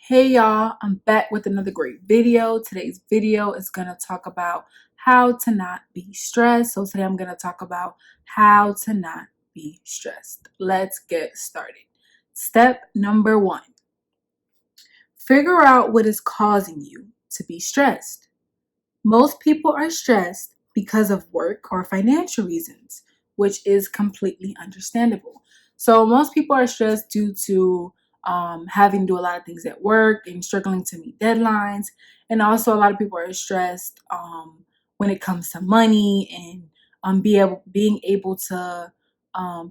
Hey y'all, I'm back with another great video. Today's video is going to talk about how to not be stressed. So today I'm going to talk about how to not be stressed. Let's get started. Step number 1. Figure out what is causing you to be stressed. Most people are stressed because of work or financial reasons, which is completely understandable. So most people are stressed due to having to do a lot of things at work and struggling to meet deadlines. And also a lot of people are stressed when it comes to money and being able to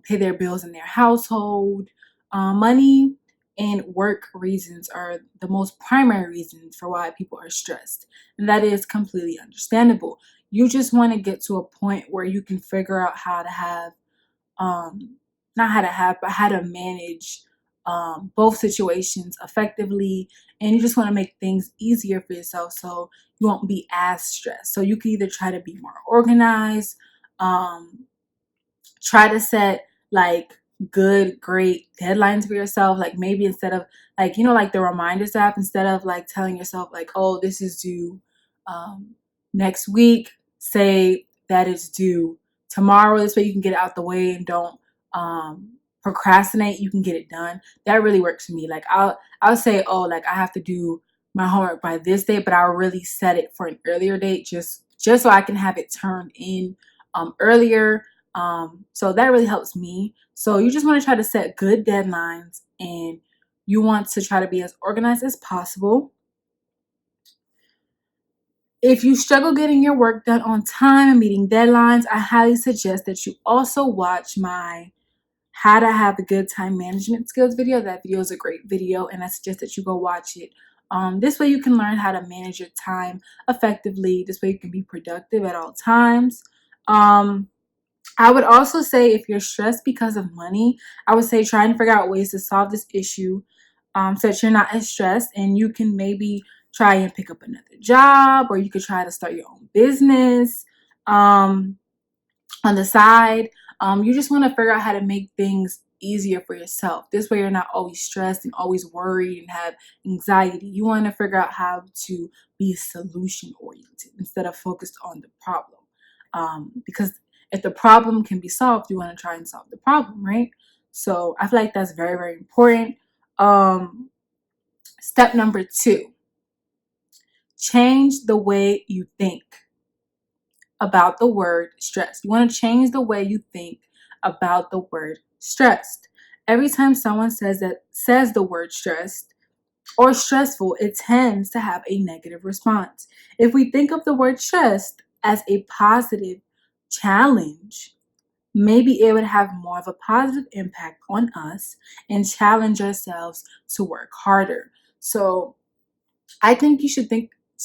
pay their bills in their household. Money and work reasons are the most primary reasons for why people are stressed. And that is completely understandable. You just want to get to a point where you can figure out how to have, not how to have, but how to manage both situations effectively. And you just want to make things easier for yourself so you won't be as stressed. So you can either try to be more organized, try to set like good, great deadlines for yourself. Like maybe instead of like the reminders app, instead of like telling yourself like, oh, this is due next week, say that it's due tomorrow. This way you can get it out the way and don't procrastinate. You can get it done. That really works for me. Like I'll say, oh, like I have to do my homework by this date, but I'll really set it for an earlier date just so I can have it turned in earlier. So that really helps me. So you just want to try to set good deadlines and you want to try to be as organized as possible. If you struggle getting your work done on time and meeting deadlines, I highly suggest that you also watch my How to Have a Good Time Management Skills video. That video is a great video and I suggest that you go watch it. This way you can learn how to manage your time effectively. This way you can be productive at all times. I would also say if you're stressed because of money, I would say try and figure out ways to solve this issue so that you're not as stressed, and you can maybe try and pick up another job, or you could try to start your own business on the side. You just want to figure out how to make things easier for yourself. This way you're not always stressed and always worried and have anxiety. You want to figure out how to be solution oriented instead of focused on the problem. Because if the problem can be solved, you want to try and solve the problem, right? So I feel like that's very, very important. Step number 2, change the way you think about the word stress. You want to change the way you think about the word stressed. Every time someone says the word stressed or stressful, it tends to have a negative response. If we think of the word stressed as a positive challenge, maybe it would have more of a positive impact on us and challenge ourselves to work harder. So I think you should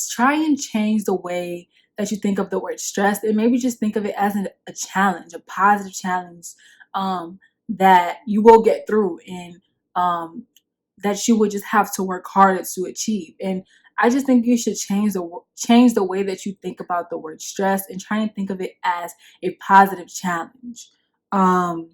try and change the way that you think of the word stress, and maybe just think of it as a challenge, a positive challenge that you will get through, and that you would just have to work harder to achieve. And I just think you should change the way that you think about the word stress and try and think of it as a positive challenge. Don't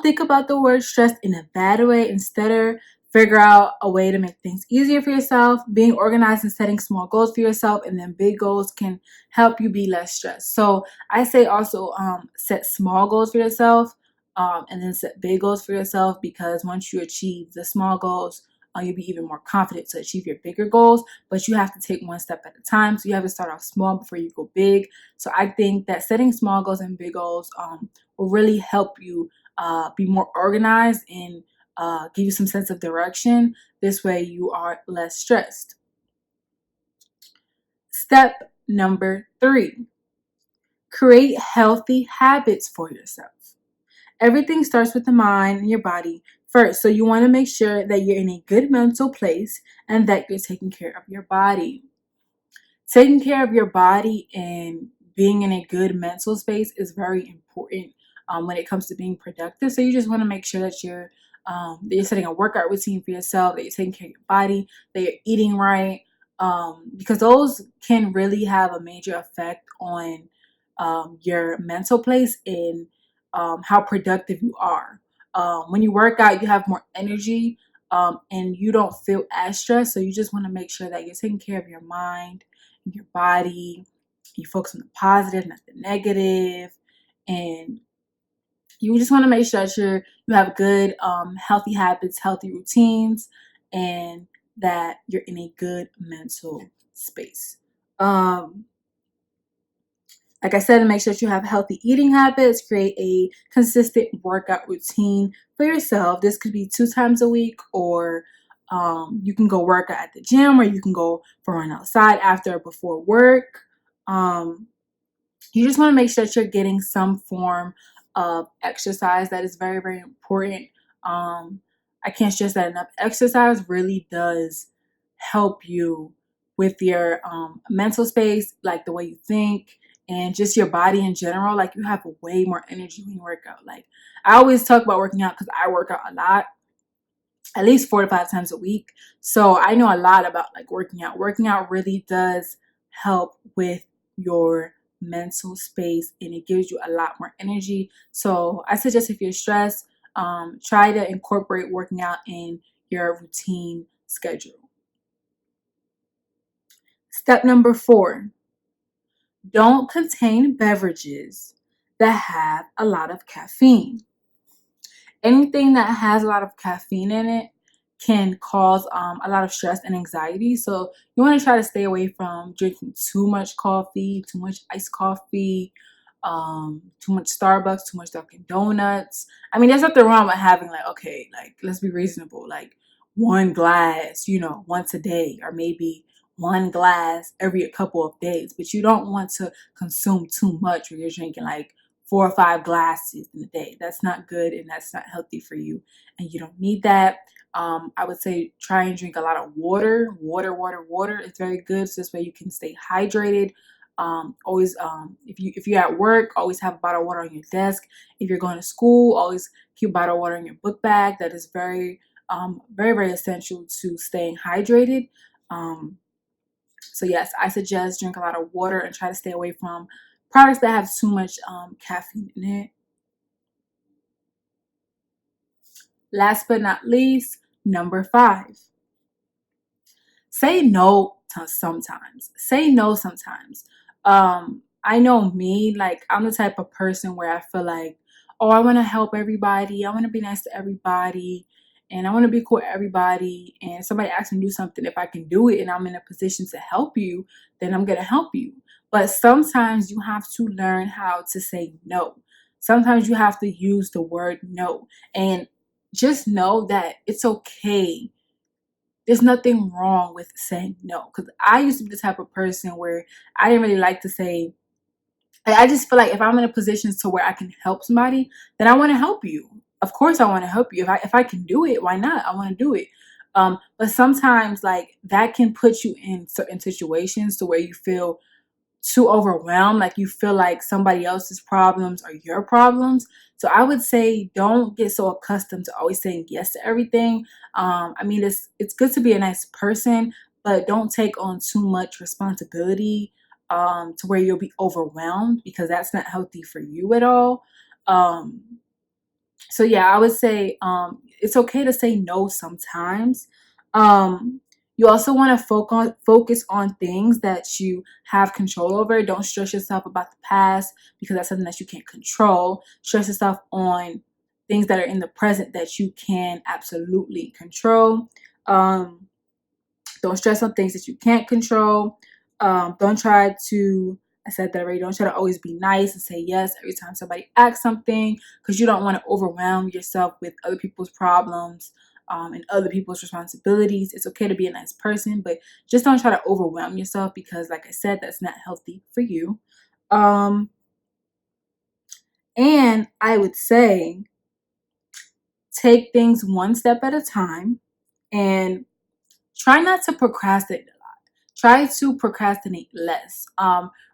think about the word stress in a bad way. Instead, figure out a way to make things easier for yourself. Being organized and setting small goals for yourself, and then big goals can help you be less stressed. So I say also set small goals for yourself, and then set big goals for yourself, because once you achieve the small goals, you'll be even more confident to achieve your bigger goals. But you have to take one step at a time. So you have to start off small before you go big. So I think that setting small goals and big goals will really help you be more organized and give you some sense of direction. This way you are less stressed. Step number 3, create healthy habits for yourself. Everything starts with the mind and your body first. So you want to make sure that you're in a good mental place and that you're taking care of your body. Taking care of your body and being in a good mental space is very important when it comes to being productive. So you just want to make sure that you're setting a workout routine for yourself, that you're taking care of your body, that you're eating right, because those can really have a major effect on your mental place and how productive you are. When you work out, you have more energy. and you don't feel as stressed. So you just want to make sure that you're taking care of your mind and your body. You focus on the positive, not the negative, and you just want to make sure that you have good, healthy habits, healthy routines, and that you're in a good mental space. Like I said, make sure that you have healthy eating habits, create a consistent workout routine for yourself. This could be 2 times a week, or you can go work out at the gym, or you can go for a run outside after or before work. You just want to make sure that you're getting some form of exercise. That is very, very important. I can't stress that enough. Exercise really does help you with your mental space, like the way you think, and just your body in general. Like, you have way more energy when you work out. Like, I always talk about working out because I work out a lot, at least 4 to 5 times a week. So I know a lot about like working out. Working out really does help with your mental space, and it gives you a lot more energy. So I suggest, if you're stressed, try to incorporate working out in your routine schedule. Step number 4, don't contain beverages that have a lot of caffeine. Anything that has a lot of caffeine in it can cause a lot of stress and anxiety. So you want to try to stay away from drinking too much coffee, too much iced coffee, too much Starbucks, too much Dunkin' Donuts. I mean, there's nothing wrong with having, like, okay, like, let's be reasonable, like 1 glass, once a day, or maybe 1 glass every couple of days. But you don't want to consume too much where you're drinking like 4 or 5 glasses in a day. That's not good, and that's not healthy for you, and you don't need that. I would say try and drink a lot of water. Water is very good. So this way you can stay hydrated. Always, if you're at work, always have a bottle of water on your desk. If you're going to school, always keep a bottle of water in your book bag. That is very, very essential to staying hydrated. So yes, I suggest drink a lot of water and try to stay away from products that have too much caffeine in it. Last but not least, number 5. Say no to sometimes. Say no sometimes. I know me, like, I'm the type of person where I feel like, oh, I want to help everybody. I want to be nice to everybody. And I want to be cool with everybody. And somebody asks me to do something, if I can do it and I'm in a position to help you, then I'm going to help you. But sometimes you have to learn how to say no. Sometimes you have to use the word no. And just know that it's okay. There's nothing wrong with saying no. Because I used to be the type of person where I didn't really like to say, I just feel like if I'm in a position to where I can help somebody, then I want to help you. Of course I want to help you. If I can do it, why not? I want to do it. But sometimes, like, that can put you in certain situations to where you feel too overwhelmed, like you feel like somebody else's problems are your problems. So I would say, don't get so accustomed to always saying yes to everything. I mean, it's good to be a nice person, but don't take on too much responsibility to where you'll be overwhelmed, because that's not healthy for you at all. So yeah, I would say it's okay to say no sometimes. You also want to focus on things that you have control over. Don't stress yourself about the past, because that's something that you can't control. Stress yourself on things that are in the present that you can absolutely control. Don't stress on things that you can't control. Don't try to, I said that already, don't try to always be nice and say yes every time somebody asks something, because you don't want to overwhelm yourself with other people's problems and other people's responsibilities. It's okay to be a nice person, but just don't try to overwhelm yourself, because, like I said, that's not healthy for you. And I would say, take things one step at a time, and try not to procrastinate. Try to procrastinate less.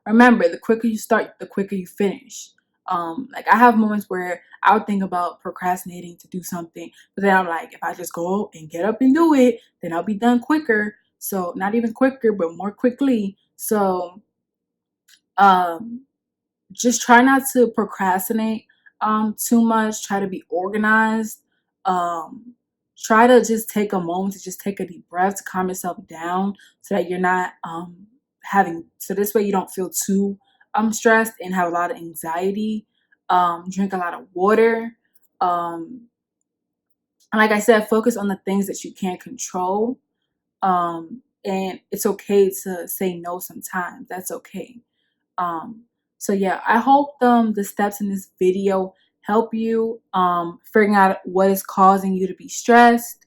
Remember, the quicker you start, the quicker you finish. Like, I have moments where I would think about procrastinating to do something, but then I'm like, if I just go and get up and do it, then I'll be done quicker. So not even quicker, but more quickly. So um, just try not to procrastinate too much. Try to be organized. Um, try to just take a moment to just take a deep breath to calm yourself down so that you're not so this way you don't feel too stressed and have a lot of anxiety. Drink a lot of water. And like I said, focus on the things that you can't control. And it's okay to say no sometimes. That's okay. Um, so yeah, I hope the steps in this video help you figuring out what is causing you to be stressed,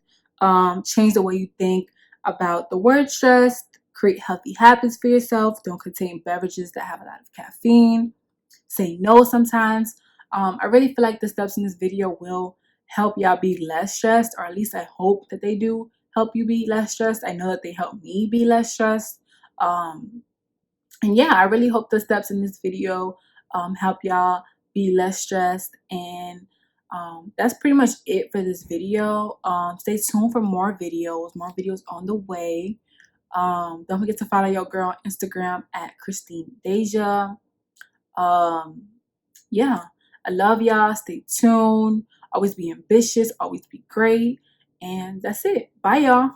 change the way you think about the word stress, create healthy habits for yourself, don't contain beverages that have a lot of caffeine, say no sometimes. I really feel like the steps in this video will help y'all be less stressed, or at least I hope that they do help you be less stressed. I know that they help me be less stressed. And yeah, I really hope the steps in this video help y'all be less stressed. And that's pretty much it for this video. Stay tuned for more videos on the way. Don't forget to follow your girl on Instagram at christinedesha. Yeah, I love y'all. Stay tuned. Always be ambitious. Always be great. And that's it. Bye, y'all.